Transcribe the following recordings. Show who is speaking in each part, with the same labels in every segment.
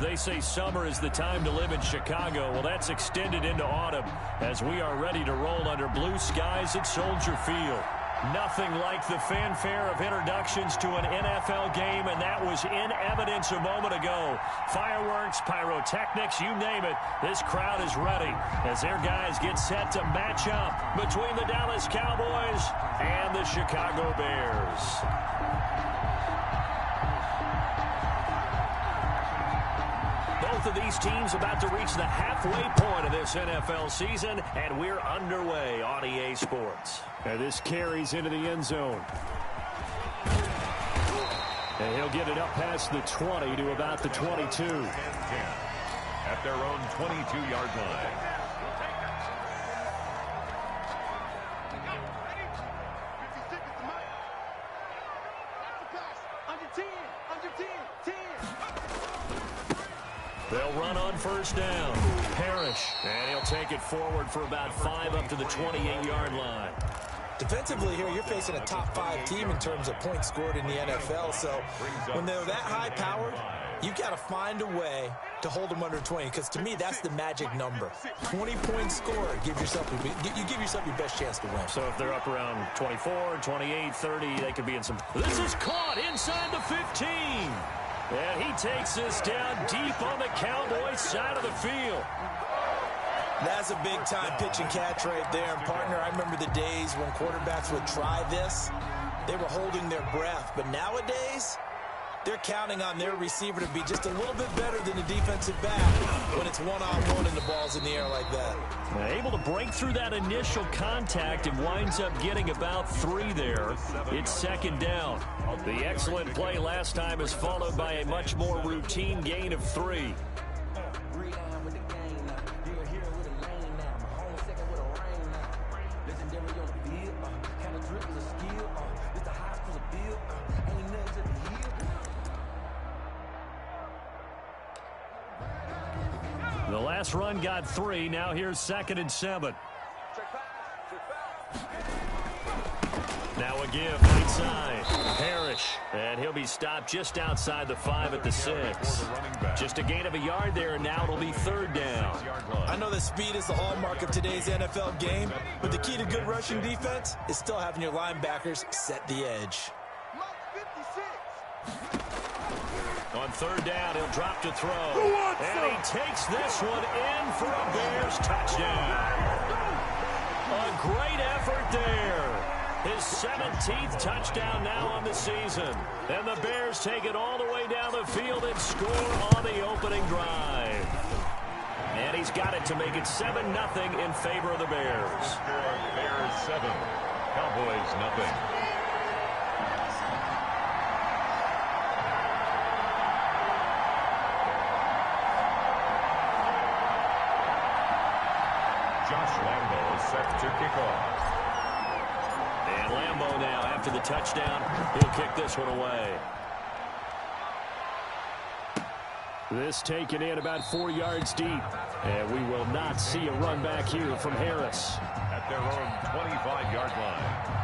Speaker 1: They say summer is the time to live in Chicago. Well, that's extended into autumn as we are ready to roll under blue skies at Soldier Field. Nothing like the fanfare of introductions to an NFL game, and that was in evidence a moment ago. Fireworks, pyrotechnics, you name it. This crowd is ready as their guys get set to match up between the Dallas Cowboys and the Chicago Bears. Both of these teams about to reach the halfway point of this NFL season, and we're underway on EA Sports.
Speaker 2: And this carries into the end zone. And he'll get it up past the 20 to about the 22.
Speaker 3: At their own 22-yard line.
Speaker 1: They'll run on first down. Parrish. And he'll take it forward for about 5 up to the 28-yard line.
Speaker 4: Defensively here, you're facing a top-5 team in terms of points scored in the NFL. So when they're that high-powered, you got to find a way to hold them under 20. Because to me, that's the magic number. 20 points scored. You give yourself your best chance to win.
Speaker 1: So if they're up around 24, 28, 30, they could be in some. This is caught inside the 15. And he takes this down deep on the Cowboys side of the field.
Speaker 4: That's a big-time pitch and catch right there. And, partner, I remember the days when quarterbacks would try this. They were holding their breath. But nowadays, they're counting on their receiver to be just a little bit better than the defensive back when it's one-on-one and the ball's in the air like that.
Speaker 1: Able to break through that initial contact and winds up getting about 3 there. It's second down. The excellent play last time is followed by a much more routine gain of 3. The last run got 3. Now here's 2nd and 7. Now a give right side. Parrish. And he'll be stopped just outside the 5 at the 6. Just a gain of a yard there, and now it'll be 3rd down.
Speaker 4: I know that speed is the hallmark of today's NFL game, but the key to good rushing defense is still having your linebackers set the edge.
Speaker 1: On 3rd down, he'll drop to throw. And he takes this one in for a Bears touchdown. A great effort there. His 17th touchdown now on the season. And the Bears take it all the way down the field and score on the opening drive. And he's got it to make it 7-0 in favor of the Bears.
Speaker 3: Bears 7, Cowboys 0. Set to kick off.
Speaker 1: And Lambeau now, after the touchdown, he'll kick this one away.
Speaker 2: This taken in about 4 yards deep. And we will not see a run back here from Harris.
Speaker 3: At their own 25-yard line.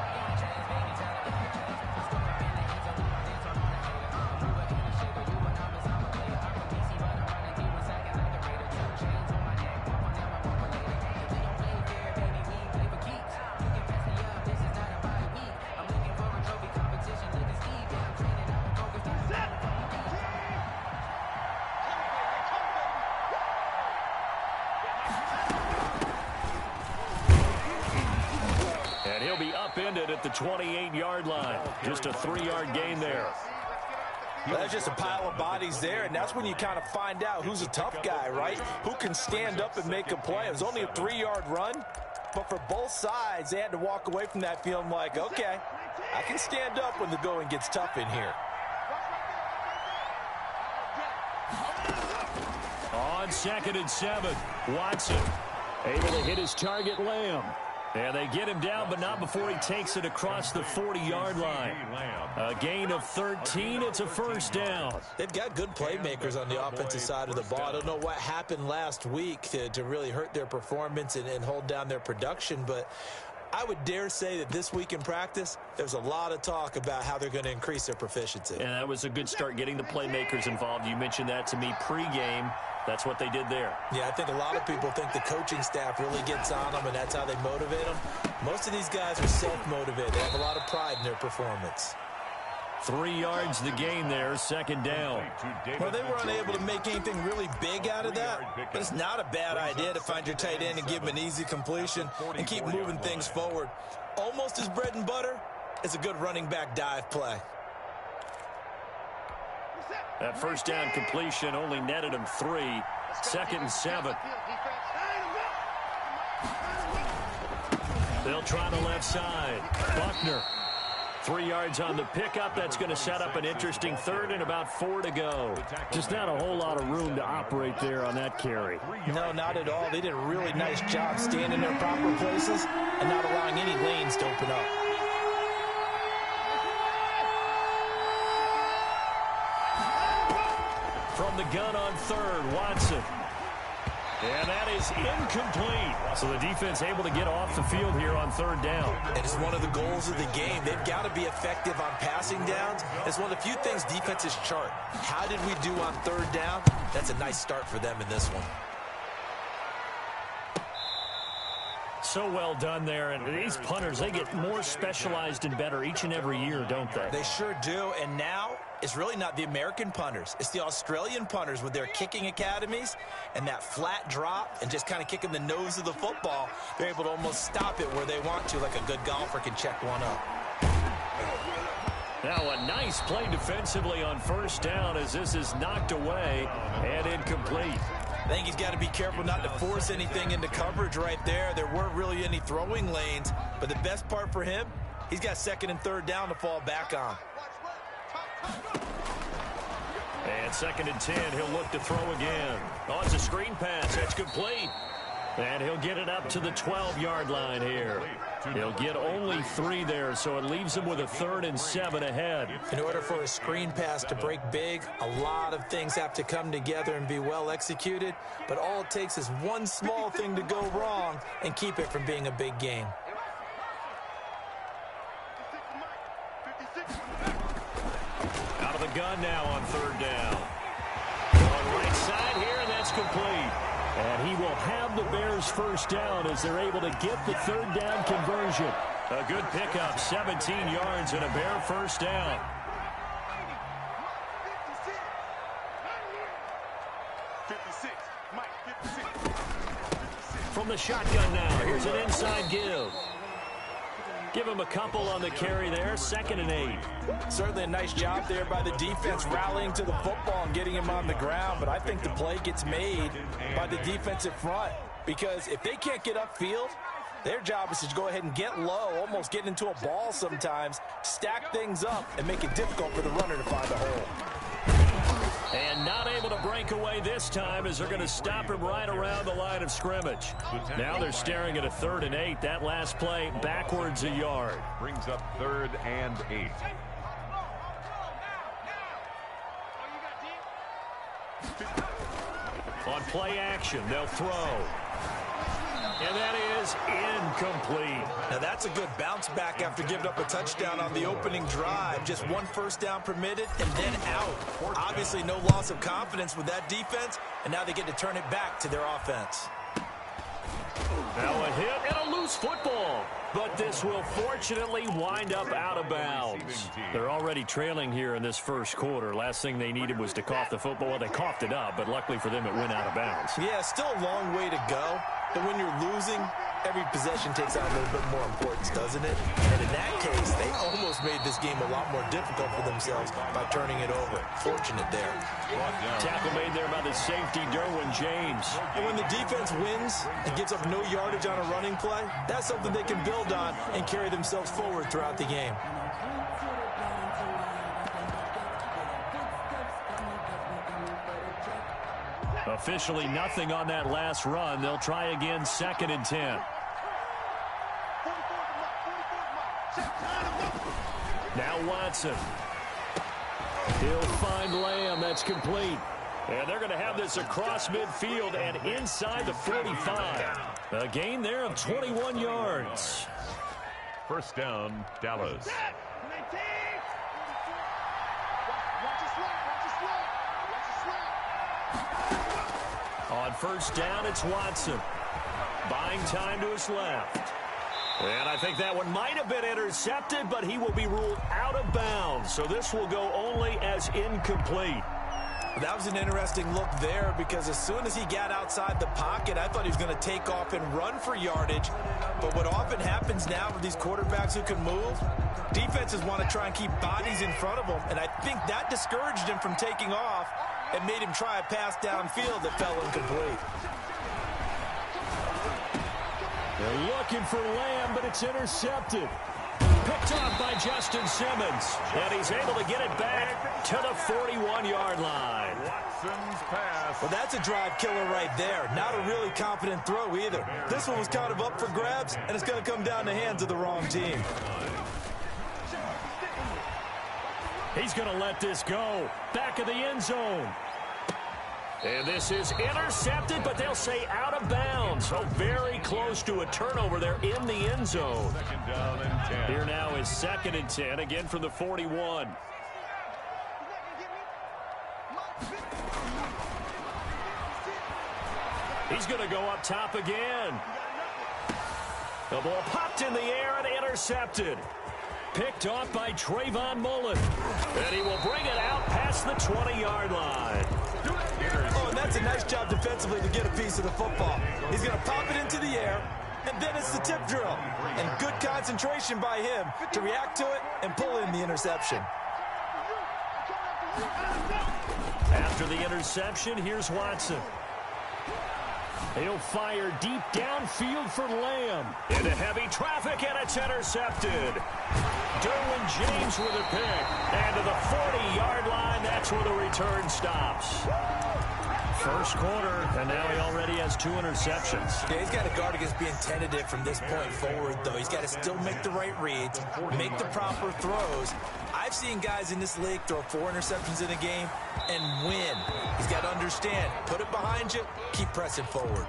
Speaker 1: Upended at the 28-yard line. Just a 3-yard gain there.
Speaker 4: Well, that's just a pile of bodies there, and that's when you kind of find out who's a tough guy, right? Who can stand up and make a play. It was only a 3-yard run, but for both sides, they had to walk away from that feeling like, okay, I can stand up when the going gets tough in here.
Speaker 1: On 2nd and 7, Watson able to hit his target, Lamb. And they get him down, but not before he takes it across the 40-yard line. A gain of 13. It's a 1st down.
Speaker 4: They've got good playmakers on the offensive side of the ball. I don't know what happened last week to really hurt their performance and hold down their production, but I would dare say that this week in practice, there's a lot of talk about how they're going to increase their proficiency.
Speaker 1: And that was a good start getting the playmakers involved. You mentioned that to me pregame. That's what they did there.
Speaker 4: Yeah, I think a lot of people think the coaching staff really gets on them, and that's how they motivate them. Most of these guys are self-motivated. They have a lot of pride in their performance.
Speaker 1: 3 yards the gain there, second down.
Speaker 4: Well, they were unable to make anything really big out of that, but it's not a bad idea to find your tight end and give him an easy completion and keep moving things forward. Almost as bread and butter as a good running back dive play.
Speaker 1: That first down completion only netted him 3. 2nd and 7. They'll try the left side. Buckner. 3 yards on the pickup. That's going to set up an interesting third and about 4 to go.
Speaker 2: Just not a whole lot of room to operate there on that carry.
Speaker 4: No, not at all. They did a really nice job staying in their proper places and not allowing any lanes to open up.
Speaker 1: From the gun on third, Watson. And that is incomplete. So the defense able to get off the field here on third down.
Speaker 4: And it's one of the goals of the game. They've got to be effective on passing downs. It's one of the few things defenses chart. How did we do on third down? That's a nice start for them in this one.
Speaker 1: So well done there. And these punters, they get more specialized and better each and every year, don't they?
Speaker 4: They sure do. And now it's really not the American punters. It's the Australian punters with their kicking academies and that flat drop and just kind of kicking the nose of the football. They're able to almost stop it where they want to, like a good golfer can check one up.
Speaker 1: Now a nice play defensively on first down as this is knocked away and incomplete.
Speaker 4: I think he's got to be careful not to force anything into coverage right there. There weren't really any throwing lanes, but the best part for him, he's got 2nd and 3rd down to fall back on.
Speaker 1: And 2nd and 10, he'll look to throw again. Oh, it's a screen pass. That's complete. And he'll get it up to the 12-yard line here. He'll get only 3 there, so it leaves him with a 3rd and 7 ahead.
Speaker 4: In order for a screen pass to break big, a lot of things have to come together and be well executed. But all it takes is one small thing to go wrong and keep it from being a big gain.
Speaker 1: Out of the gun now on 3rd down. On right side here, and that's complete. And he will have the Bears first down as they're able to get the 3rd down conversion. A good pickup, 17 yards and a Bear first down. From the shotgun now, here's an inside give. Give him a couple on the carry there, 2nd and 8.
Speaker 4: Certainly a nice job there by the defense rallying to the football and getting him on the ground, but I think the play gets made by the defensive front because if they can't get upfield, their job is to go ahead and get low, almost get into a ball sometimes, stack things up, and make it difficult for the runner to find a hole.
Speaker 1: And not able to break away this time as they're going to stop him right around the line of scrimmage. Now they're staring at a 3rd and 8. That last play backwards a yard.
Speaker 3: Brings up 3rd and 8.
Speaker 1: On play action, they'll throw. And that is incomplete.
Speaker 4: Now that's a good bounce back after giving up a touchdown on the opening drive. Just 1 first down permitted and then out. Obviously no loss of confidence with that defense, and now they get to turn it back to their offense.
Speaker 1: Now a hit and a loose football. But this will fortunately wind up out of bounds. They're already trailing here in this first quarter. Last thing they needed was to cough the football. Well, they coughed it up, but luckily for them, it went out of bounds.
Speaker 4: Yeah, still a long way to go. But when you're losing, every possession takes on a little bit more importance, doesn't it? And in that case, they almost made this game a lot more difficult for themselves by turning it over. Fortunate there.
Speaker 1: Tackle made there by the safety, Derwin James.
Speaker 4: And when the defense wins and gives up no yardage on a running play, that's something they can build on and carry themselves forward throughout the game.
Speaker 1: Officially nothing on that last run. They'll try again, 2nd and 10. Now Watson. He'll find Lamb. That's complete. And they're going to have this across midfield and inside the 45. A gain there of 21 yards.
Speaker 3: First down, Dallas.
Speaker 1: On first down, it's Watson. Buying time to his left. And I think that one might have been intercepted, but he will be ruled out of bounds. So this will go only as incomplete.
Speaker 4: That was an interesting look there because as soon as he got outside the pocket, I thought he was going to take off and run for yardage. But what often happens now with these quarterbacks who can move, defenses want to try and keep bodies in front of them. And I think that discouraged him from taking off and made him try a pass downfield that fell incomplete.
Speaker 1: They're looking for Lamb, but it's intercepted. Picked off by Justin Simmons. And he's able to get it back to the 41-yard line.
Speaker 3: Watson's pass.
Speaker 4: Well, that's a drive killer right there. Not a really confident throw either. This one was kind of up for grabs, and it's going to come down the hands of the wrong team.
Speaker 1: He's going to let this go. Back of the end zone. And this is intercepted, but they'll say out of bounds. So very close to a turnover there in the end zone.
Speaker 3: Second down and 10.
Speaker 1: Here now is 2nd and 10, again from the 41. He's going to go up top again. The ball popped in the air and intercepted. Picked off by Trayvon Mullen. And he will bring it out past the 20-yard line.
Speaker 4: Oh, and that's a nice job defensively to get a piece of the football. He's going to pop it into the air, and then it's the tip drill. And good concentration by him to react to it and pull in the interception.
Speaker 1: After the interception, here's Watson. He'll fire deep downfield for Lamb. Into heavy traffic, and it's intercepted. Derwin James with a pick. And to the 40-yard line, that's where the return stops. First quarter, and now he already has 2 interceptions.
Speaker 4: Yeah, he's got to guard against being tentative from this point forward, though. He's got to still make the right reads, make the proper throws. I've seen guys in this league throw 4 interceptions in a game and win. He's got to understand, put it behind you, keep pressing forward.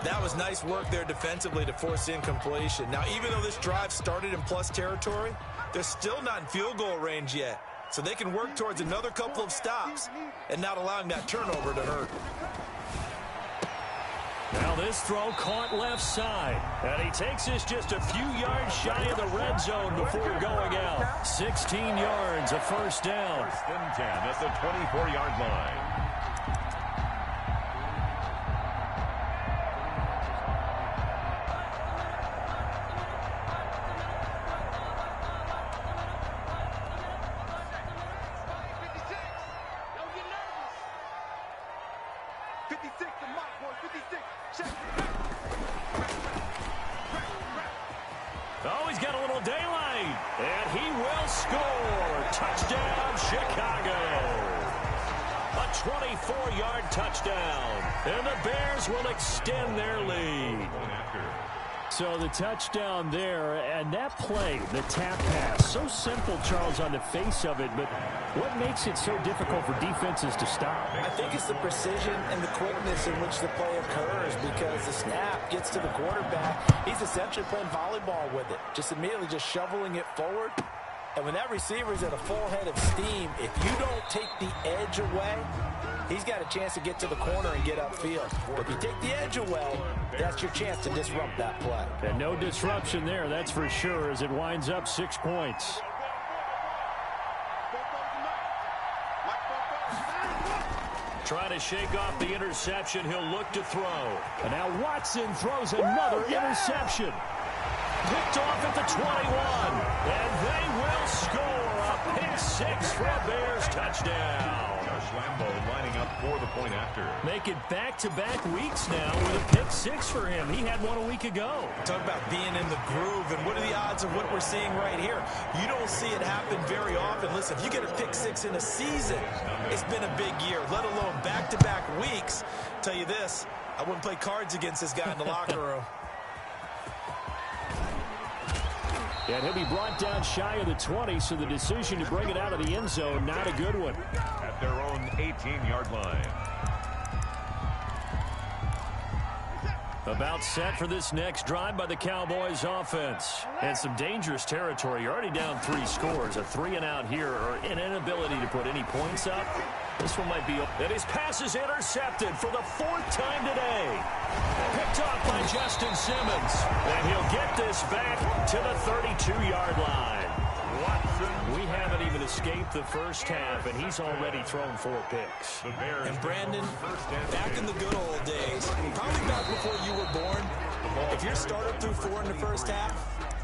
Speaker 4: That was nice work there defensively to force incompletion. Now, even though this drive started in plus territory, they're still not in field goal range yet. So they can work towards another couple of stops and not allowing that turnover to hurt.
Speaker 1: Now this throw caught left side. And he takes this just a few yards shy of the red zone before going out. 16 yards, a first down.
Speaker 3: First and 10 at the 24-yard line.
Speaker 1: Oh, he's got a little daylight. And he will score. Touchdown, Chicago. A 24-yard touchdown. And the Bears will extend their lead. So the touchdown there, and that play, the tap pass, so simple, Charles, on the face of it, but what makes it so difficult for defenses to stop?
Speaker 4: I think it's the precision and the quickness in which the play occurs because the snap gets to the quarterback. He's essentially playing volleyball with it, just immediately just shoveling it forward. And when that receiver's at a full head of steam, if you don't take the edge away, he's got a chance to get to the corner and get upfield. But if you take the edge away, that's your chance to disrupt that play.
Speaker 1: And no disruption there, that's for sure, as it winds up 6 points. Trying to shake off the interception, he'll look to throw. And now Watson throws another interception. Picked off at the 21. And they will score a pick-6 for a Bears touchdown.
Speaker 3: Lambeau lining up for the point after.
Speaker 1: Make it back-to-back weeks now with a pick-6 for him. He had one a week ago.
Speaker 4: Talk about being in the groove, and what are the odds of what we're seeing right here? You don't see it happen very often. Listen, if you get a pick-6 in a season, it's been a big year, let alone back-to-back weeks. Tell you this, I wouldn't play cards against this guy in the locker room.
Speaker 1: And he'll be brought down shy of the 20, so the decision to bring it out of the end zone, not a good one.
Speaker 3: At their own 18-yard line.
Speaker 1: About set for this next drive by the Cowboys offense. And some dangerous territory. You're already down 3 scores. A 3-and-out here or an inability to put any points up. This one might be... And his pass is intercepted for the 4th time today. Picked off by Justin Simmons. And he'll get this back to the 32-yard line. We haven't even escaped the first half, and he's already thrown 4 picks.
Speaker 4: And Brandon, back in the good old days, probably back before you were born, if your starter threw 4 in the first half,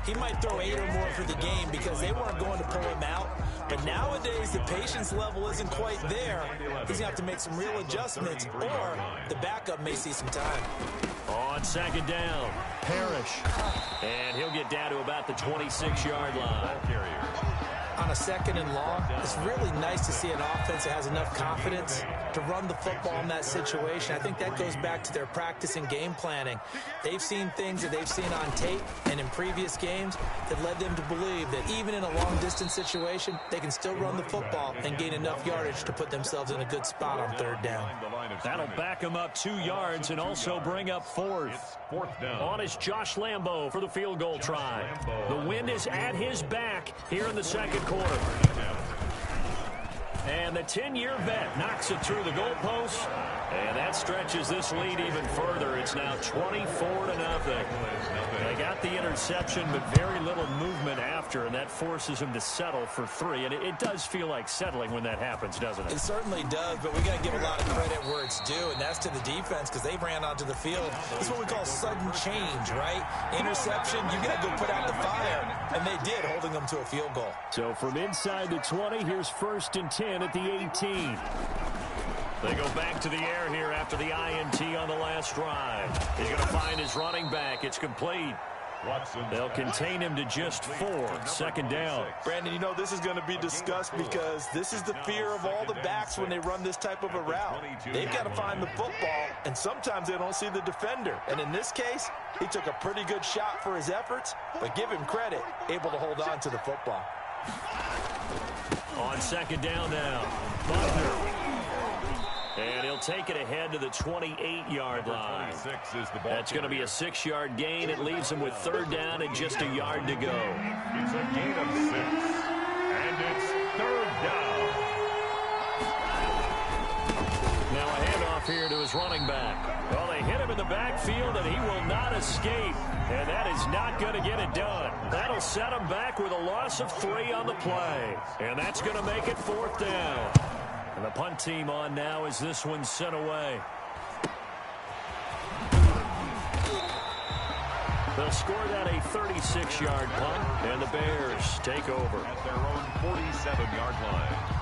Speaker 4: he might throw 8 or more for the game because they weren't going to pull him out. But nowadays, the patience level isn't quite there. He's going to have to make some real adjustments, or the backup may see some time.
Speaker 1: On 2nd down, Parrish. And he'll get down to about the 26-yard line.
Speaker 4: On a 2nd and long, it's really nice to see an offense that has enough confidence to run the football in that situation. I think that goes back to their practice and game planning. They've seen things that they've seen on tape and in previous games that led them to believe that even in a long-distance situation, they can still run the football and gain enough yardage to put themselves in a good spot on 3rd down.
Speaker 1: That'll back them up 2 yards and also bring up 4th. On is Josh Lambo for the field goal try. The wind is at his back here in the 2nd quarter. And the 10-year vet knocks it through the goalpost. And that stretches this lead even further. It's now 24-0. They got the interception, but very little movement after, and that forces them to settle for 3. And it does feel like settling when that happens, doesn't it?
Speaker 4: It certainly does, but we got to give a lot of credit where it's due, and that's to the defense because they ran onto the field. This is what we call sudden change, right? Interception, you got to go put out the fire, and they did, holding them to a field goal.
Speaker 2: So from inside the 20, here's 1st and 10 at the 18.
Speaker 1: They go back to the air here after the INT on the last drive. He's going to find his running back. It's complete. They'll contain him to just 4. 2nd down.
Speaker 4: Brandon, you know this is going to be discussed because this is the fear of all the backs when they run this type of a route. They've got to find the football, and sometimes they don't see the defender. And in this case, he took a pretty good shot for his efforts, but give him credit, able to hold on to the football.
Speaker 1: On 2nd down now, Butler. And he'll take it ahead to the 28-yard line. That's going to be a 6-yard gain. It leaves him with 3rd down and just a yard to go.
Speaker 3: It's a gain of 6, and it's 3rd down.
Speaker 1: Now a handoff here to his running back. Well, they hit him in the backfield, and he will not escape. And that is not going to get it done. That'll set him back with a loss of 3 on the play. And that's going to make it 4th down. And the punt team on now as this one's sent away. They'll score that a 36-yard punt, and the Bears take over.
Speaker 3: At their own 47-yard line.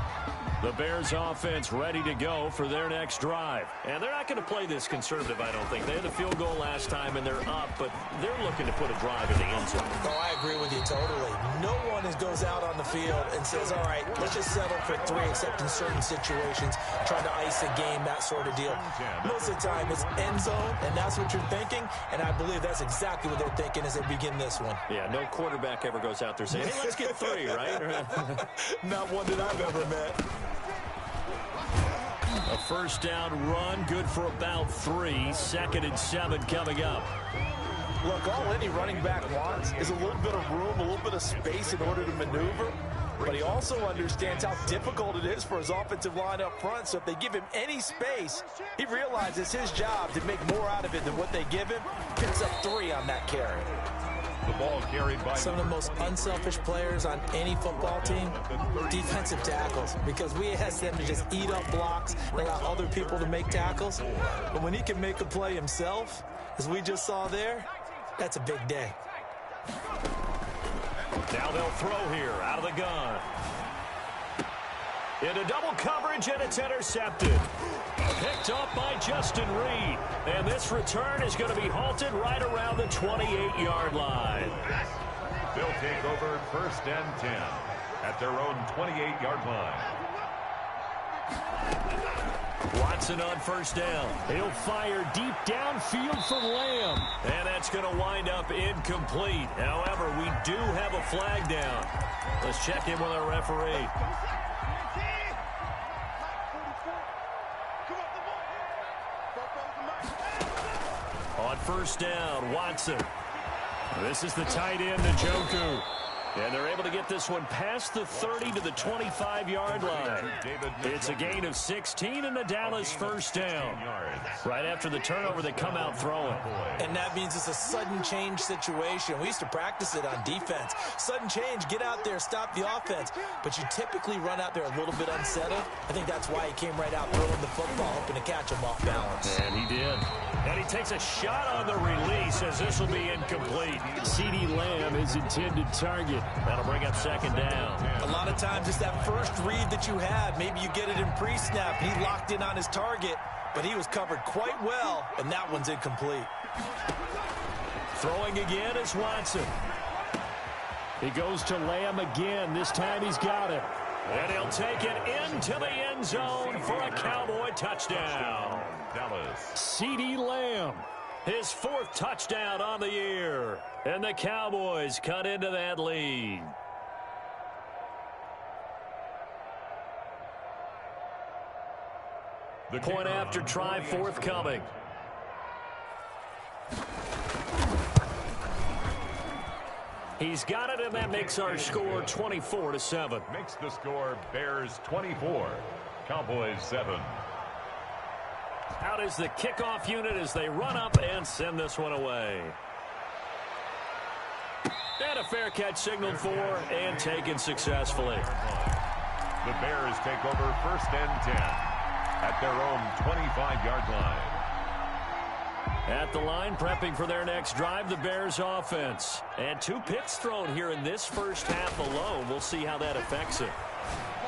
Speaker 1: The Bears offense ready to go for their next drive. And they're not going to play this conservative, I don't think. They had a field goal last time, and they're up, but they're looking to put a drive in the end zone.
Speaker 4: Oh, I agree with you totally. No one goes out on the field and says, all right, let's just settle for 3, except in certain situations, trying to ice a game, that sort of deal. Most of the time, it's end zone, and that's what you're thinking, and I believe that's exactly what they're thinking as they begin this one.
Speaker 1: Yeah, no quarterback ever goes out there saying, hey, let's get 3, right?
Speaker 4: Not one that I've ever met.
Speaker 1: A 1st down run, good for about 3. 2nd and 7 coming up.
Speaker 4: Look, all any running back wants is a little bit of room, a little bit of space in order to maneuver. But he also understands how difficult it is for his offensive line up front. So if they give him any space, he realizes it's his job to make more out of it than what they give him. Picks up 3 on that carry.
Speaker 3: The ball carried by
Speaker 4: some of the most unselfish players on any football team, defensive tackles, because we ask them to just eat up blocks and allow other people to make tackles. But when he can make a play himself, as we just saw there, that's a big day.
Speaker 1: Now they'll throw here out of the gun. Into double coverage, and it's intercepted. Picked up by Justin Reed. And this return is going to be halted right around the 28-yard line.
Speaker 3: They'll take over 1st and 10 at their own 28-yard line.
Speaker 1: Watson on 1st down. He'll fire deep downfield for Lamb. And that's going to wind up incomplete. However, we do have a flag down. Let's check in with our referee. On On first down, Watson. This is the tight end, Njoku. And they're able to get this one past the 30 to the 25-yard line. It's a gain of 16 and a Dallas first down. Right after the turnover, they come out throwing.
Speaker 4: And that means it's a sudden change situation. We used to practice it on defense. Sudden change, get out there, stop the offense. But you typically run out there a little bit unsettled. I think that's why he came right out throwing the football, hoping to catch him off balance.
Speaker 1: And he did. And he takes a shot on the release as this will be incomplete.
Speaker 2: CeeDee Lamb is intended target.
Speaker 1: That'll bring up second down.
Speaker 4: A lot of times it's that first read that you have. Maybe you get it in pre-snap. He locked in on his target, but he was covered quite well, and that one's incomplete.
Speaker 1: Throwing again is Watson.
Speaker 2: He goes to Lamb again. This time he's got it.
Speaker 1: And he'll take it into the end zone for a Cowboy touchdown.
Speaker 3: Dallas.
Speaker 1: CeeDee Lamb, his fourth touchdown on the year. And the Cowboys cut into that lead. The point after try forthcoming. He's got it, and that makes our score 24-7.
Speaker 3: Makes the score Bears 24, Cowboys 7.
Speaker 1: Out is the kickoff unit as they run up and send this one away. And a fair catch signaled for and taken successfully.
Speaker 3: The Bears take over first and 10 at their own 25-yard line.
Speaker 1: At the line, prepping for their next drive, the Bears offense. And 2 picks thrown here in this first half alone. We'll see how that affects it.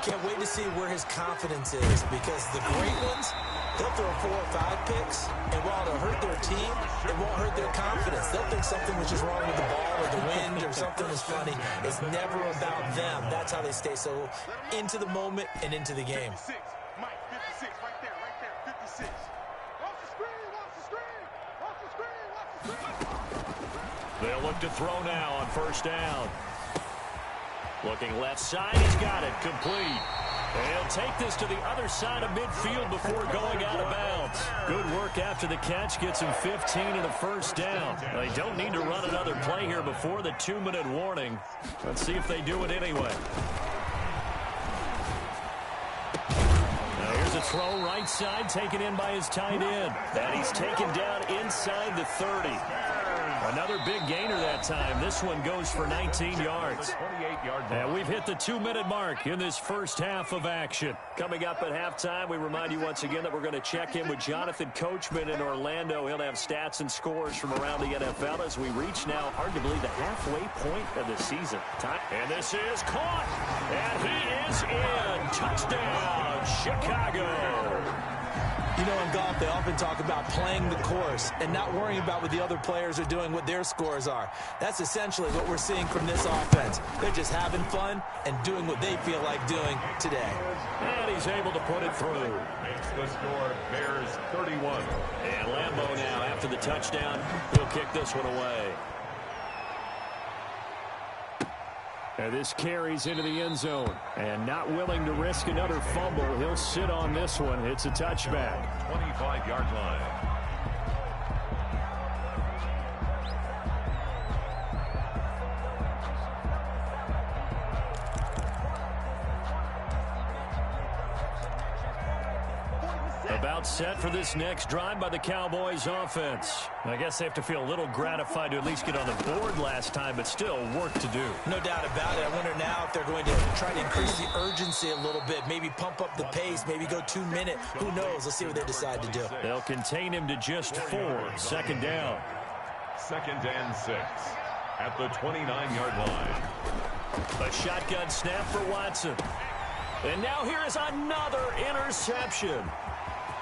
Speaker 4: Can't wait to see where his confidence is, because the great ones, they'll throw 4 or 5 picks, and while it'll hurt their team, it won't hurt their confidence. They'll think something was just wrong with the ball or the wind or something was funny. It's never about them. That's how they stay so into the moment and into the game.
Speaker 5: Mike, 56, right there, 56. Watch the screen, watch the screen, watch the screen, watch the screen.
Speaker 1: They'll look to throw now on first down. Looking left side, he's got it, complete. He'll take this to the other side of midfield before going out of bounds. Good work after the catch, gets him 15 and a first down. They don't need to run another play here before the 2-minute warning. Let's see if they do it anyway. Now here's a throw right side, taken in by his tight end. And he's taken down inside the 30. Another big gainer that time. This one goes for 19 yards. And we've hit the 2-minute mark in this first half of action. Coming up at halftime, we remind you once again that we're going to check in with Jonathan Coachman in Orlando. He'll have stats and scores from around the NFL as we reach now arguably the halfway point of the season. And this is caught. And he is in. Touchdown, Chicago.
Speaker 4: You know, in golf, they often talk about playing the course and not worrying about what the other players are doing, what their scores are. That's essentially what we're seeing from this offense. They're just having fun and doing what they feel like doing today.
Speaker 1: And he's able to put it through.
Speaker 3: Makes the score Bears 31.
Speaker 1: And Lambeau now, after the touchdown, he'll kick this one away.
Speaker 2: And this carries into the end zone. And not willing to risk another fumble, he'll sit on this one. It's a touchback.
Speaker 3: 25-yard line.
Speaker 1: About set for this next drive by the Cowboys offense. I guess they have to feel a little gratified to at least get on the board last time, but still work to do.
Speaker 4: No doubt about it. I wonder now if they're going to try to increase the urgency a little bit, maybe pump up the pace, maybe go 2-minute. Who knows? Let's see what they decide to do.
Speaker 1: They'll contain him to just 4. Second down.
Speaker 3: 2nd and 6 at the 29-yard line.
Speaker 1: A shotgun snap for Watson. And now here is another interception.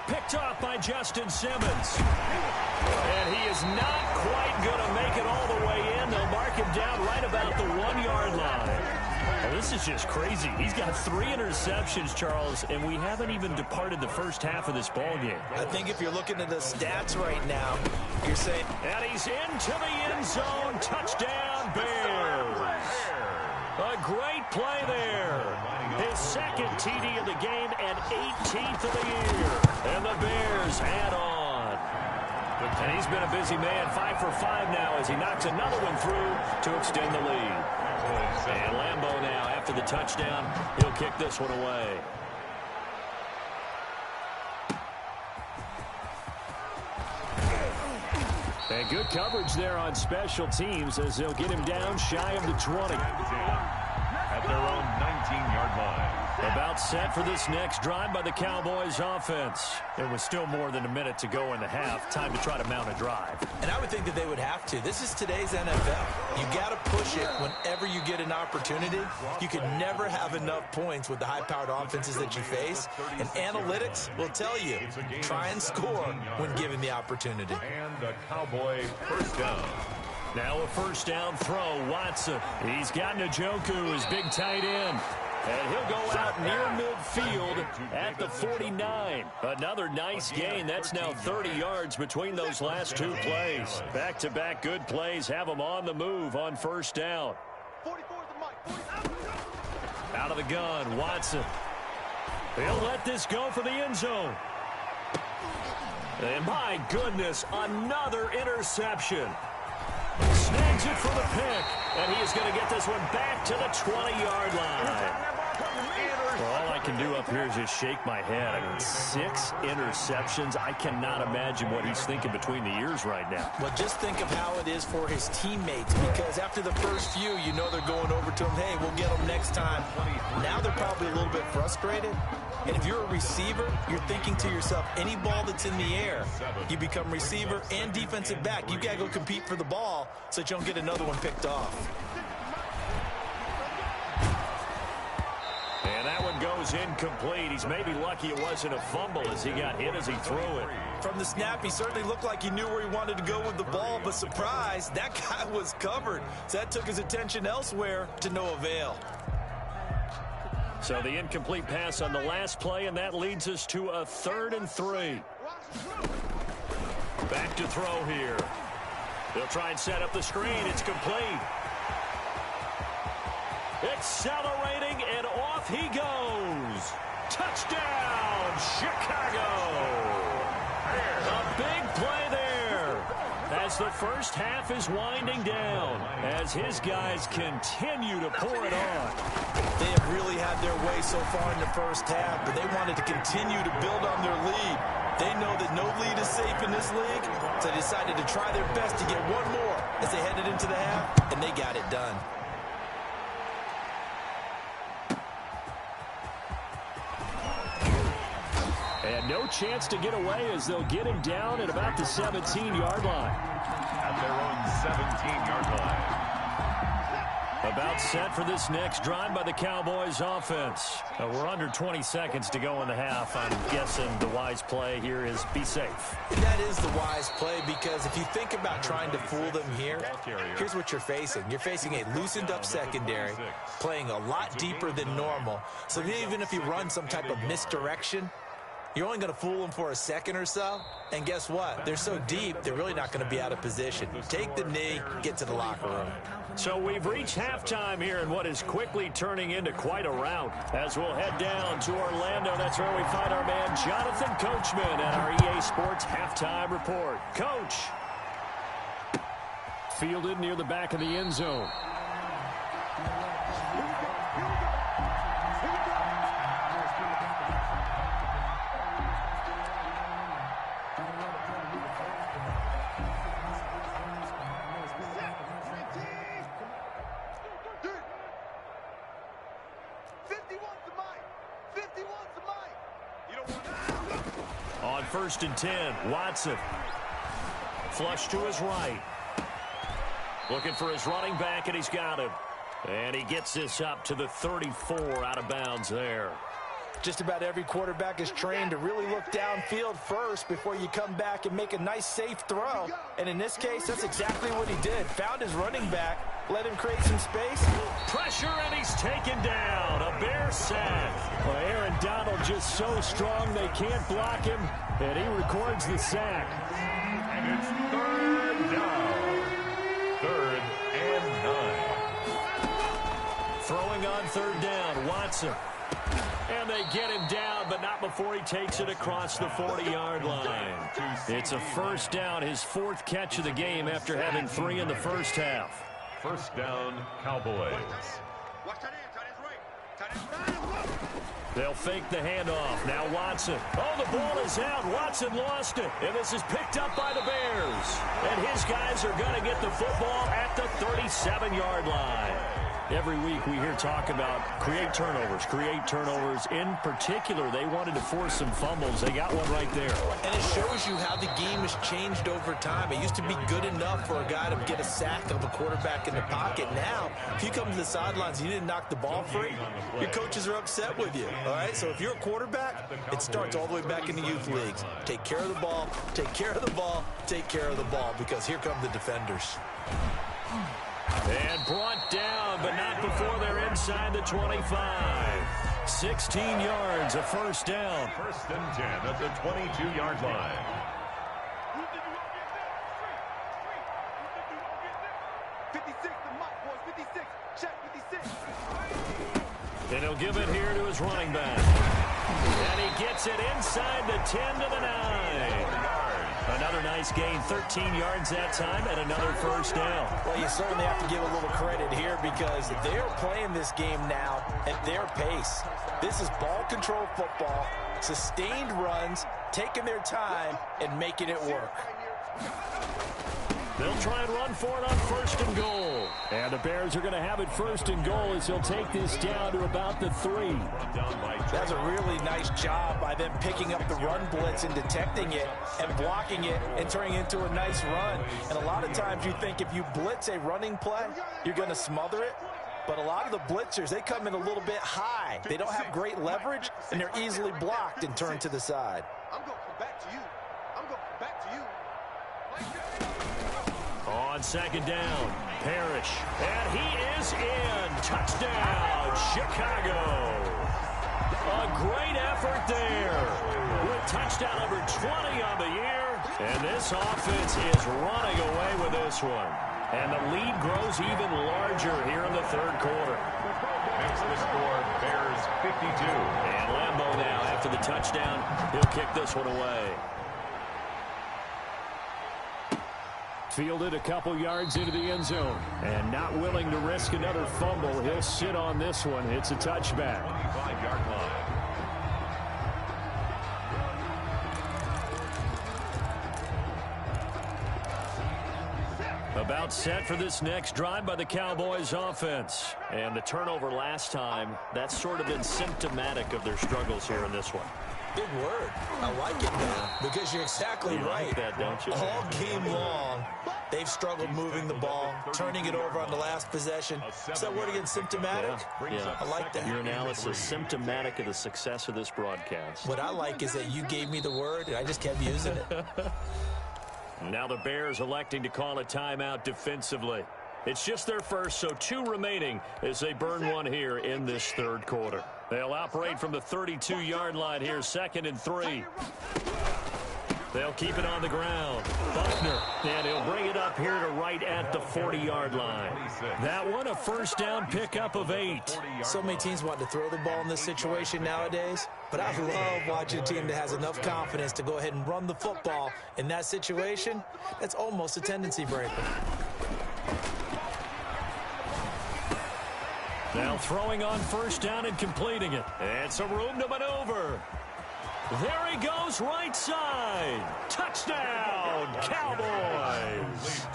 Speaker 1: Picked off by Justin Simmons. And he is not quite going to make it all the way in. They'll mark him down right about the 1-yard line. Well, this is just crazy. He's got 3 interceptions, Charles, and we haven't even departed the first half of this ballgame.
Speaker 4: I think if you're looking at the stats right now, you're saying...
Speaker 1: And he's into the end zone. Touchdown, Bears. A great play there. His second TD of the game and 18th of the year. And the Bears add on. And he's been a busy man, 5 for 5 now as he knocks another one through to extend the lead. And Lambeau now, after the touchdown, he'll kick this one away.
Speaker 2: And good coverage there on special teams as they'll get him down shy of the 20.
Speaker 3: At their own 19-yard line.
Speaker 1: About set for this next drive by the Cowboys offense. It was still more than a minute to go in the half. Time to try to mount a drive.
Speaker 4: And I would think that they would have to. This is today's NFL. You got to push it whenever you get an opportunity. You can never have enough points with the high-powered offenses that you face. And analytics will tell you, try and score when given the opportunity.
Speaker 3: And a Cowboy first down.
Speaker 1: Now a first down throw, Watson. He's got Njoku, his big tight end. And he'll go out near midfield at the 49. Another nice gain. That's now 30 yards between those last two plays. Back-to-back good plays have them on the move on first down. Out of the gun, Watson. He'll let this go for the end zone. And my goodness, another interception. Snags it for the pick, and he is going to get this one back to the 20-yard line. Well, all I can do up here is just shake my head. I mean, 6 interceptions. I cannot imagine what he's thinking between the ears right now.
Speaker 4: Well, just think of how it is for his teammates, because after the first few, you know they're going over to him, hey, we'll get them next time. Now they're probably a little bit frustrated. And if you're a receiver, you're thinking to yourself, any ball that's in the air, you become receiver and defensive back. You got to go compete for the ball so that you don't get another one picked off.
Speaker 1: And that one goes incomplete. He's maybe lucky it wasn't a fumble as he got hit as he threw it.
Speaker 4: From the snap, he certainly looked like he knew where he wanted to go with the ball, but surprise, that guy was covered. So that took his attention elsewhere to no avail.
Speaker 1: So the incomplete pass on the last play, and that leads us to a 3rd and 3. Back to throw here. They'll try and set up the screen. It's complete. Accelerating, and off he goes. Touchdown, Chicago. A big play there as the first half is winding down, as his guys continue to pour it on.
Speaker 4: They have really had their way so far in the first half, but they wanted to continue to build on their lead. They know that no lead is safe in this league, so they decided to try their best to get one more as they headed into the half, and they got it done.
Speaker 2: And no chance to get away as they'll get him down at about the 17-yard line.
Speaker 3: At their own 17-yard line.
Speaker 1: About set for this next drive by the Cowboys offense. We're under 20 seconds to go in the half. I'm guessing the wise play here is be safe.
Speaker 4: That is the wise play, because if you think about trying to fool them here, here's what you're facing. You're facing a loosened up secondary, playing a lot deeper than normal. So even if you run some type of misdirection, you're only going to fool them for a second or so. And guess what? They're so deep, they're really not going to be out of position. Take the knee, get to the locker room.
Speaker 1: So we've reached halftime here in what is quickly turning into quite a rout. As we'll head down to Orlando, that's where we find our man Jonathan Coachman at our EA Sports Halftime Report. Coach.
Speaker 2: Fielded near the back of the end zone.
Speaker 1: On 1st and 10, Watson. Flush to his right. Looking for his running back, and he's got him. And he gets this up to the 34 out of bounds there.
Speaker 4: Just about every quarterback is trained to really look downfield first before you come back and make a nice, safe throw. And in this case, that's exactly what he did. Found his running back, let him create some space.
Speaker 1: Pressure, and he's taken down. A Bear sack.
Speaker 2: Well, Aaron Donald just so strong they can't block him, and he records the sack.
Speaker 3: And it's 3rd down. 3rd and 9.
Speaker 1: Throwing on 3rd down, Watson. And they get him down, but not before he takes it across the 40-yard line. It's a first down, his 4th catch of the game after having 3 in the first half.
Speaker 3: First down, Cowboys.
Speaker 5: Watch that end, tight end's right. Tight end's right.
Speaker 1: They'll fake the handoff. Now Watson. Oh, the ball is out. Watson lost it. And this is picked up by the Bears. And his guys are going to get the football at the 37-yard line. Every week we hear talk about create turnovers. In particular, they wanted to force some fumbles. They got one right there.
Speaker 4: And it shows you how the game has changed over time. It used to be good enough for a guy to get a sack of a quarterback in the pocket. Now, if you come to the sidelines and you didn't knock the ball free, your coaches are upset with you. All right? So if you're a quarterback, it starts all the way back in the youth leagues. Take care of the ball, take care of the ball, take care of the ball, because here come the defenders.
Speaker 1: And brought down, but not before they're inside the 25. 16 yards, a first down.
Speaker 3: First and 10 at the 22-yard line.
Speaker 5: Who think you won't get there? 56, the mic, boys. 56. Check 56.
Speaker 1: And he'll give it here to his running back. And he gets it inside the 10 to the 9. Another nice gain, 13 yards that time, and another first down.
Speaker 4: Well, you certainly have to give a little credit here because they're playing this game now at their pace. This is ball control football, sustained runs, taking their time, and making it work.
Speaker 1: They'll try and run for it on first and goal. And the Bears are going to have it first and goal as he'll take this down to about the 3.
Speaker 4: That's a really nice job by them picking up the run blitz and detecting it and blocking it and turning it into a nice run. And a lot of times you think if you blitz a running play, you're going to smother it. But a lot of the blitzers, they come in a little bit high. They don't have great leverage, and they're easily blocked and turned to the side.
Speaker 5: I'm going to come back to you. I'm going to come back to you.
Speaker 1: On second down, Parrish. And he is in. Touchdown, Chicago. A great effort there. With touchdown number 20 on the year. And this offense is running away with this one. And the lead grows even larger here in the third quarter.
Speaker 3: Makes the score Bears 52.
Speaker 1: And Lambeau now, after the touchdown, he'll kick this one away. Fielded a couple yards into the end zone. And not willing to risk another fumble. He'll sit on this one. It's a touchback.
Speaker 3: 25-yard line.
Speaker 1: About set for this next drive by the Cowboys offense. And the turnover last time, that's sort of been symptomatic of their struggles here in this one.
Speaker 4: Big word. I like it now because you're exactly right.
Speaker 1: Like that, don't you?
Speaker 4: All game long, they've struggled moving the ball, turning it over on the last possession. Is that word again, symptomatic?
Speaker 1: Yeah.
Speaker 4: I like that.
Speaker 1: Your analysis symptomatic of the success of this broadcast.
Speaker 4: What I like is that you gave me the word, and I just kept using it.
Speaker 1: Now the Bears electing to call a timeout defensively. It's just their first, so 2 remaining as they burn one here in this third quarter. They'll operate from the 32-yard line here, 2nd and 3. They'll keep it on the ground. Buckner, and he'll bring it up here to right at the 40-yard line. That one, a first down pickup of 8.
Speaker 4: So many teams want to throw the ball in this situation nowadays, but I love watching a team that has enough confidence to go ahead and run the football. In that situation, that's almost a tendency breaker.
Speaker 1: Now throwing on first down and completing it. And some room to maneuver. There he goes, right side. Touchdown, Cowboys.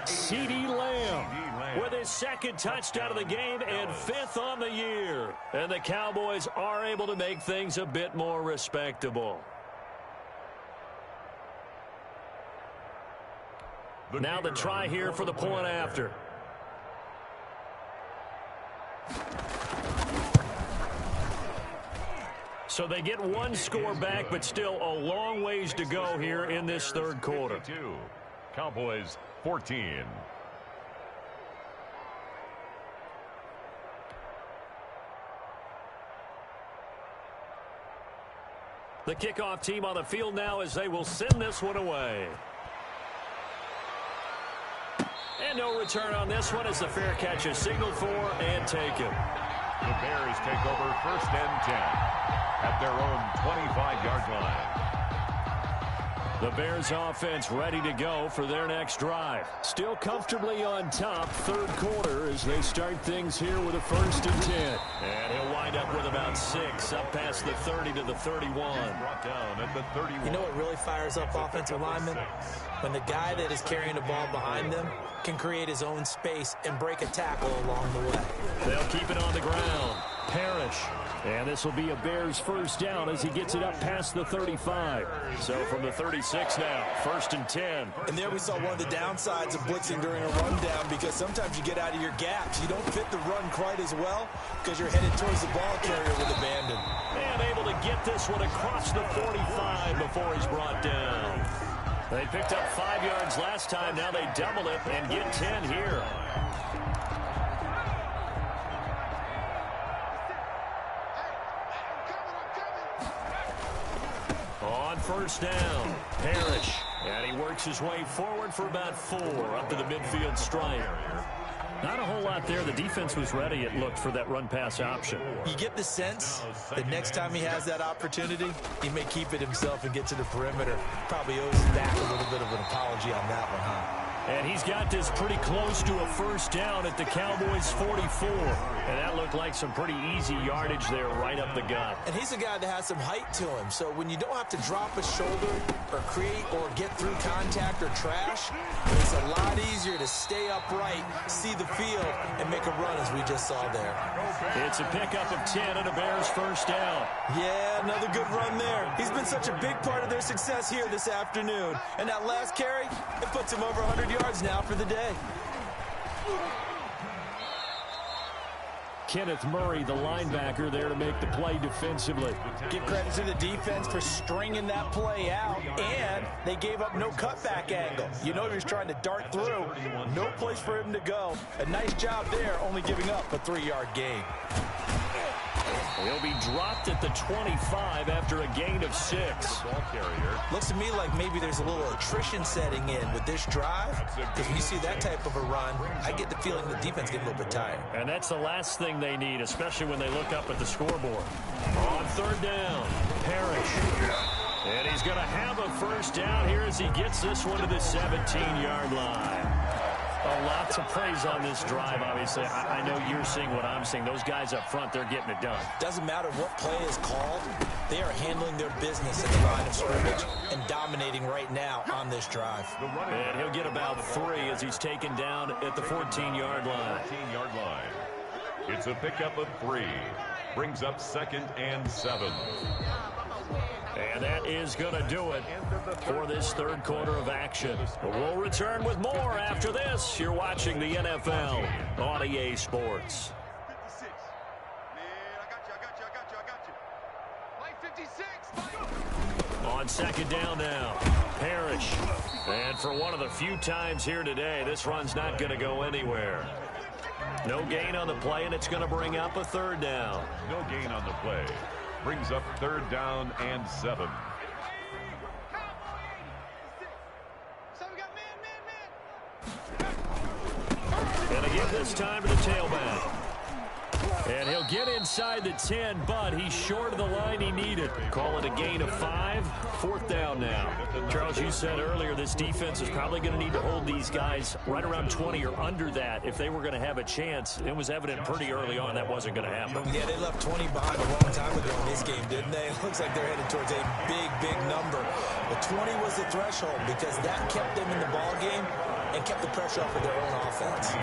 Speaker 1: CeeDee Lamb with his 2nd touchdown of the game and 5th on the year. And the Cowboys are able to make things a bit more respectable. Now the try here for the point after. So they get one score back, but still a long ways to go here in this third quarter.
Speaker 3: Cowboys 14.
Speaker 1: The kickoff team on the field now as they will send this one away. And no return on this one as the fair catch is signaled for and taken.
Speaker 3: The Bears take over 1st and 10 at their own 25-yard line.
Speaker 2: The Bears offense ready to go for their next drive. Still comfortably on top, 3rd quarter as they start things here with a 1st and 10.
Speaker 1: And he'll wind up with about 6 up past the 30 to the 31.
Speaker 3: Brought down at the 31.
Speaker 4: You know what really fires up offensive linemen? When the guy that is carrying the ball behind them can create his own space and break a tackle along the way.
Speaker 1: They'll keep it on the ground.
Speaker 2: Parrish. And this will be a Bears 1st down as he gets it up past the 35.
Speaker 1: So from the 36 now, 1st and 10.
Speaker 4: And there we saw one of the downsides of blitzing during a rundown, because sometimes you get out of your gaps. You don't fit the run quite as well because you're headed towards the ball carrier with abandon.
Speaker 1: And able to get this one across the 45 before he's brought down. They picked up 5 yards last time. Now they double it and get 10 here. On 1st down, Parrish. And he works his way forward for about 4 up to the midfield stripe.
Speaker 2: Not a whole lot there. The defense was ready, it looked, for that run-pass option.
Speaker 4: You get the sense that next time he has that opportunity, he may keep it himself and get to the perimeter. Probably owes back a little bit of an apology on that one, huh?
Speaker 1: And he's got this pretty close to a 1st down at the Cowboys' 44. And that looked like some pretty easy yardage there right up the gut.
Speaker 4: And he's a guy that has some height to him. So when you don't have to drop a shoulder or create or get through contact or trash, it's a lot easier to stay upright, see the field, and make a run as we just saw there.
Speaker 1: It's a pickup of 10 and a Bears 1st down.
Speaker 4: Yeah, another good run there. He's been such a big part of their success here this afternoon. And that last carry, it puts him over 100 yards now for the day.
Speaker 2: Kenneth Murray, the linebacker, there to make the play defensively.
Speaker 4: Give credit to the defense for stringing that play out, and they gave up no cutback angle. You know he was trying to dart through. No place for him to go. A nice job there, only giving up a 3-yard gain.
Speaker 1: He'll be dropped at the 25 after a gain of 6.
Speaker 3: Ball carrier.
Speaker 4: Looks to me like maybe there's a little attrition setting in with this drive. If you see that type of a run, I get the feeling the defense getting a little bit tired.
Speaker 1: And that's the last thing they need, especially when they look up at the scoreboard. On 3rd down, Parrish. And he's going to have a 1st down here as he gets this one to the 17-yard line. Lots of praise on this drive, obviously. I know you're seeing what I'm seeing. Those guys up front, they're getting it done.
Speaker 4: Doesn't matter what play is called. They are handling their business at the line of scrimmage and dominating right now on this drive.
Speaker 1: And he'll get about 3 as he's taken down at the 14-yard line.
Speaker 3: 14-yard line. It's a pickup of 3. Brings up 2nd and 7.
Speaker 1: And that is going to do it for this 3rd quarter of action. We'll return with more after this. You're watching the NFL on EA Sports.
Speaker 5: 56. Man, I got you. Play 56.
Speaker 1: On 2nd down now, Parrish. And for one of the few times here today, this run's not going to go anywhere. No gain on the play, and it's going to bring up a 3rd down.
Speaker 3: No gain on the play. Brings up 3rd down and 7.
Speaker 5: So we got man.
Speaker 1: And again this time to the tailback. And he'll get inside the 10, but he's short of the line he needed. Call it a gain of 5. 4th down now. Charles, you said earlier this defense is probably going to need to hold these guys right around 20 or under that if they were going to have a chance. It was evident pretty early on that wasn't going to happen.
Speaker 4: Yeah, they left 20 behind a long time ago in this game, didn't they? It looks like they're headed towards a big, big number. But 20 was the threshold because that kept them in the ball game and kept the pressure off of their own offense.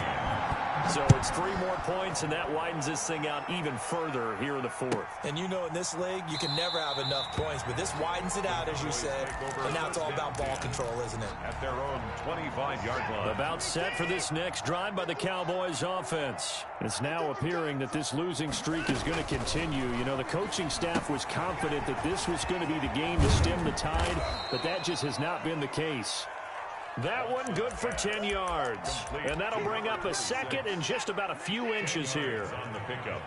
Speaker 1: So it's 3 more points, and that widens this thing out even further here in the 4th.
Speaker 4: And you know in this league, you can never have enough points, but this widens it out, as you said. And now it's all about ball control, isn't it?
Speaker 3: At their own 25-yard line.
Speaker 1: About set for this next drive by the Cowboys offense.
Speaker 2: It's now appearing that this losing streak is going to continue. You know, the coaching staff was confident that this was going to be the game to stem the tide, but that just has not been the case.
Speaker 1: That one good for 10 yards. And that'll bring up a 2nd and just about a few inches here.
Speaker 3: On the pickup.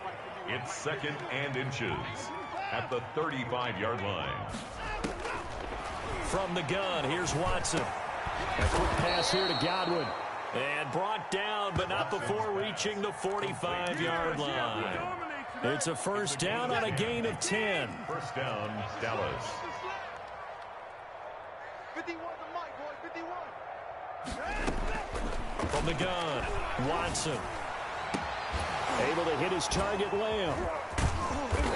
Speaker 3: It's 2nd and inches at the 35-yard line.
Speaker 1: From the gun, here's Watson.
Speaker 2: A quick pass here to Godwin.
Speaker 1: And brought down, but not before reaching the 45-yard line. It's a first down on a gain of 10.
Speaker 3: First down, Dallas.
Speaker 5: 51 to Mike, boy, 51.
Speaker 1: From the gun, Watson. Able to hit his target, Lamb.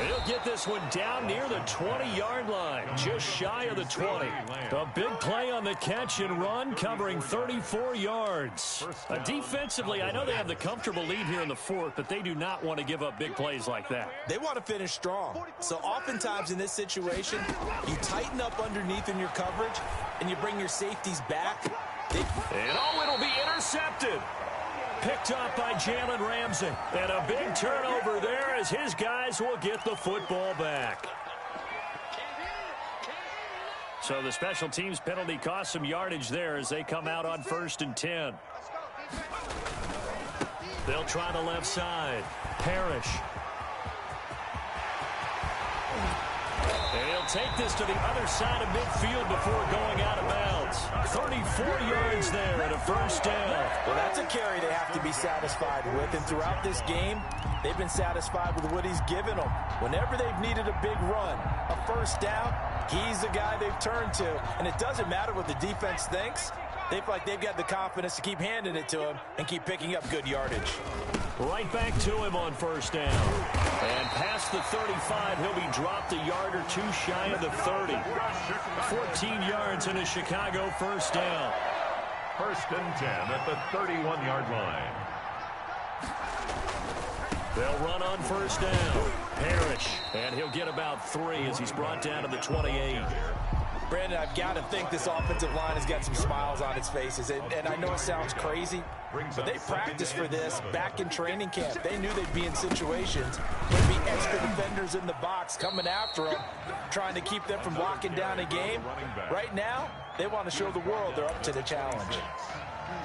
Speaker 1: He'll get this one down near the 20-yard line, just shy of the 20. A big play on the catch and run, covering 34 yards. Defensively, I know they have the comfortable lead here in the fourth, but they do not want to give up big plays like that.
Speaker 4: They want to finish strong. So oftentimes in this situation, you tighten up underneath in your coverage, and you bring your safeties back.
Speaker 1: It'll be intercepted. Picked up by Jalen Ramsey. And a big turnover there as his guys will get the football back. So the special teams penalty cost some yardage there as they come out on 1st and 10. They'll try the left side. Parrish. And he'll take this to the other side of midfield before going out of bounds. 34 yards there and a first down.
Speaker 4: Well, that's a carry they have to be satisfied with. And throughout this game, they've been satisfied with what he's given them. Whenever they've needed a big run, a first down, he's the guy they've turned to. And it doesn't matter what the defense thinks. They feel like they've got the confidence to keep handing it to him and keep picking up good yardage.
Speaker 1: Right back to him on first down. And past the 35, he'll be dropped a yard or two shy of the 30. 14 yards in a Chicago first down.
Speaker 3: First and 10 at the 31-yard line.
Speaker 1: They'll run on first down. Parrish. And he'll get about 3 as he's brought down to the 28.
Speaker 4: Brandon, I've got to think this offensive line has got some smiles on its faces. And I know it sounds crazy, but they practiced for this back in training camp. They knew they'd be in situations where there'd be extra defenders in the box coming after them, trying to keep them from locking down a game. Right now, they want to show the world they're up to the challenge.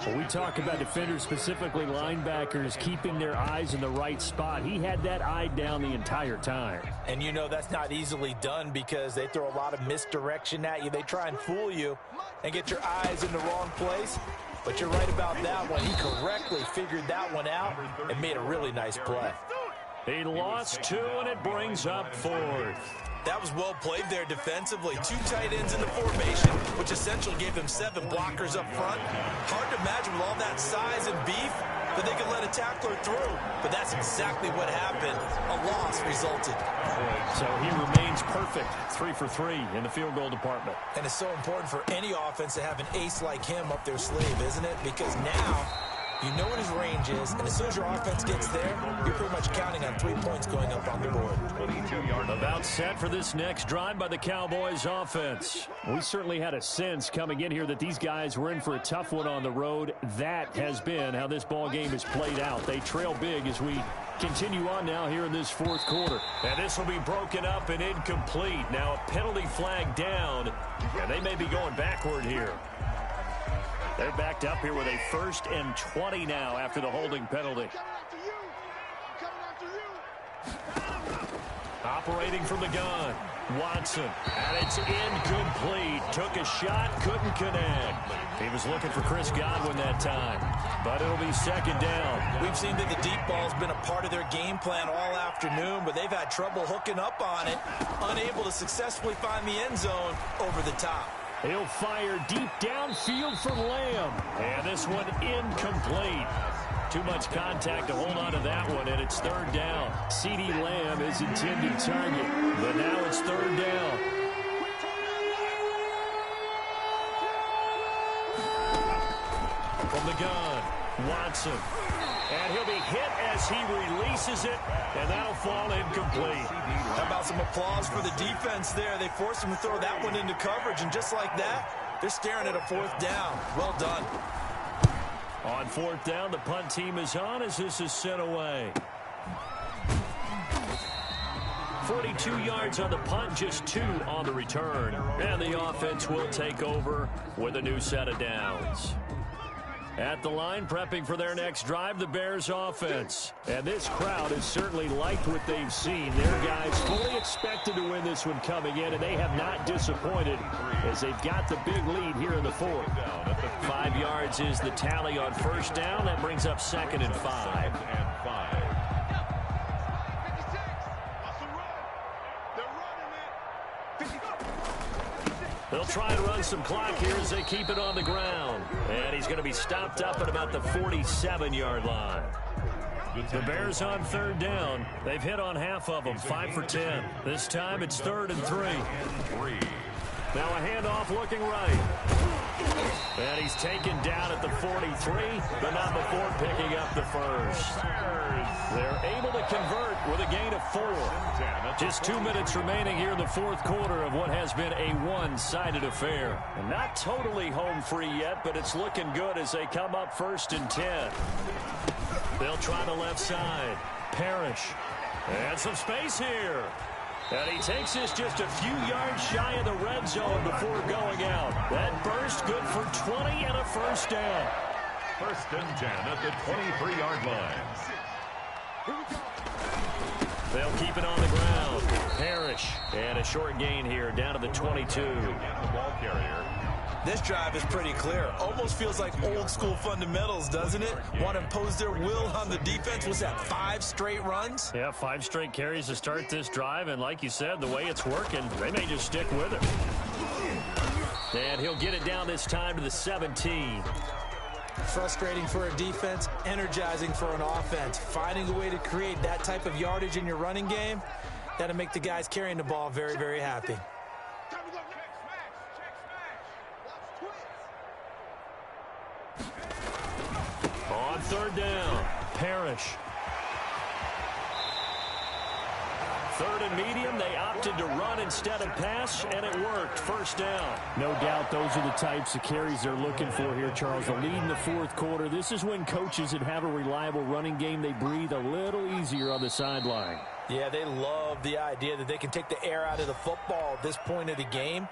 Speaker 2: Well, we talk about defenders, specifically linebackers, keeping their eyes in the right spot. He had that eye down the entire time.
Speaker 4: And you know that's not easily done because they throw a lot of misdirection at you. They try and fool you and get your eyes in the wrong place. But you're right about that one. He correctly figured that one out and made a really nice play.
Speaker 1: He lost 2, and it brings up 4th.
Speaker 4: That was well played there defensively. 2 tight ends in the formation, which essentially gave them 7 blockers up front. Hard to imagine with all that size and beef that they could let a tackler through. But that's exactly what happened. A loss resulted.
Speaker 1: So he remains perfect. 3 for 3 in the field goal department.
Speaker 4: And it's so important for any offense to have an ace like him up their sleeve, isn't it? Because now you know what his range is, and as soon as your offense gets there, you're pretty much counting on 3 points going up on the board.
Speaker 3: 22 yards.
Speaker 1: About set for this next drive by the Cowboys offense.
Speaker 2: We certainly had a sense coming in here that these guys were in for a tough one on the road. That has been how this ball game has played out. They trail big as we continue on now here in this 4th quarter.
Speaker 1: And this will be broken up and incomplete. Now a penalty flag down, and they may be going backward here. They're backed up here with a 1st and 20 now after the holding penalty. Operating from the gun, Watson, and it's incomplete. Took a shot, couldn't connect. He was looking for Chris Godwin that time, but it'll be 2nd down.
Speaker 4: We've seen that the deep ball's been a part of their game plan all afternoon, but they've had trouble hooking up on it, unable to successfully find the end zone over the top.
Speaker 2: He'll fire deep downfield for Lamb.
Speaker 1: And this one incomplete. Too much contact to hold on to that one, and it's 3rd down.
Speaker 2: CeeDee Lamb is intended target.
Speaker 1: But now it's 3rd down. From the gun, Watson. And he'll be hit as he releases it, and that'll fall incomplete.
Speaker 4: How about some applause for the defense there? They forced him to throw that one into coverage, and just like that, they're staring at a 4th down. Well done.
Speaker 1: On 4th down, the punt team is on as this is sent away. 42 yards on the punt, just 2 on the return. And the offense will take over with a new set of downs. At the line, prepping for their next drive, the Bears offense. And this crowd has certainly liked what they've seen. Their guys fully expected to win this one coming in, and they have not disappointed as they've got the big lead here in the 4th. 5 yards is the tally on 1st down. That brings up 2nd and 5. They'll try and run some clock here as they keep it on the ground. And he's going to be stopped up at about the 47-yard line. The Bears on third down. They've hit on half of them, 5 for 10. This time it's 3rd and 3. Now a handoff looking right. And he's taken down at the 43, but not before picking up the first. They're able to convert with a gain of 4. Just 2 minutes remaining here in the fourth quarter of what has been a one-sided affair. And not totally home free yet, but it's looking good as they come up 1st and 10. They'll try the left side. Parrish. And some space here. And he takes this just a few yards shy of the red zone before going out. That burst good for 20 and a first down.
Speaker 3: 1st and 10 at the 23-yard line.
Speaker 1: They'll keep it on the ground. Parrish. And a short gain here down to the 22.
Speaker 3: The ball carrier.
Speaker 4: This drive is pretty clear. Almost feels like old school fundamentals, doesn't it? Want to impose their will on the defense. Was that 5 straight runs?
Speaker 1: Yeah, 5 straight carries to start this drive. And like you said, the way it's working, they may just stick with it. And he'll get it down this time to the 17.
Speaker 4: Frustrating for a defense, energizing for an offense. Finding a way to create that type of yardage in your running game, that'll make the guys carrying the ball very, very happy.
Speaker 1: On 3rd down, Parrish. 3rd and medium, they opted to run instead of pass, and it worked. 1st down.
Speaker 2: No doubt those are the types of carries they're looking for here, Charles. The lead in the fourth quarter. This is when coaches that have a reliable running game, they breathe a little easier on the sideline.
Speaker 4: Yeah, they love the idea that they can take the air out of the football at this point of the game.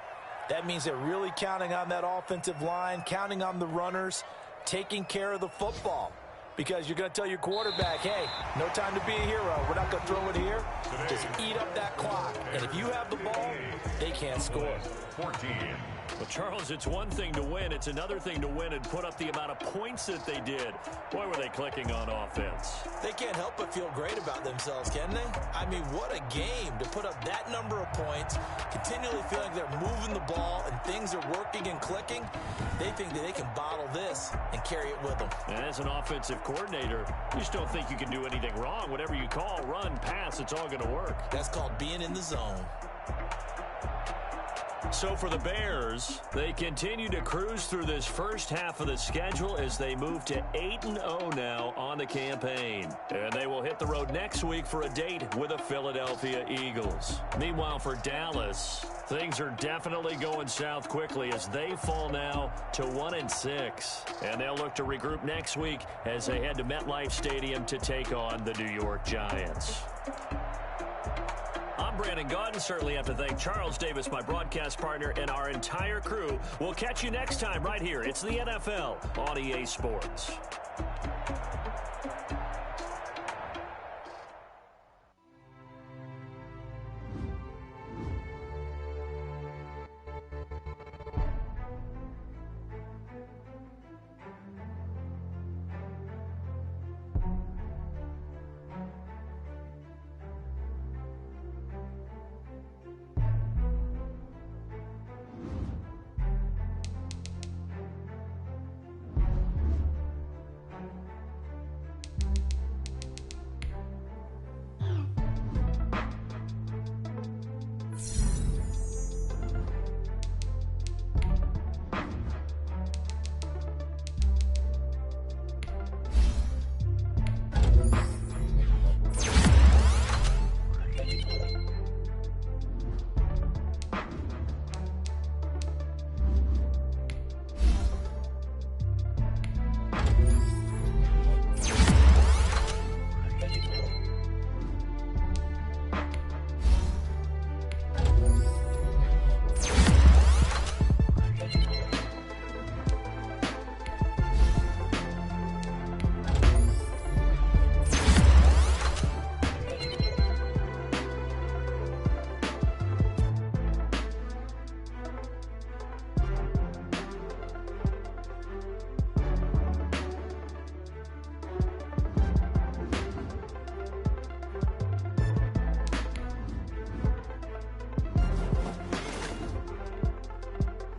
Speaker 4: That means they're really counting on that offensive line, counting on the runners, taking care of the football. Because you're going to tell your quarterback, hey, no time to be a hero. We're not going to throw it here. Just eat up that clock. And if you have the ball, they can't score.
Speaker 3: 14.
Speaker 1: Well, Charles, it's one thing to win. It's another thing to win and put up the amount of points that they did. Boy, were they clicking on offense.
Speaker 4: They can't help but feel great about themselves, can they? I mean, what a game to put up that number of points, continually feeling they're moving the ball and things are working and clicking. They think that they can bottle this and carry it with them.
Speaker 1: And as an offensive coordinator, you just don't think you can do anything wrong. Whatever you call, run, pass, it's all going to work.
Speaker 4: That's called being in the zone.
Speaker 1: So for the Bears, they continue to cruise through this first half of the schedule as they move to 8-0 now on the campaign. And they will hit the road next week for a date with the Philadelphia Eagles. Meanwhile, for Dallas, things are definitely going south quickly as they fall now to 1-6. And they'll look to regroup next week as they head to MetLife Stadium to take on the New York Giants. I'm Brandon Gaudin. Certainly have to thank Charles Davis, my broadcast partner, and our entire crew. We'll catch you next time right here. It's the NFL on EA Sports.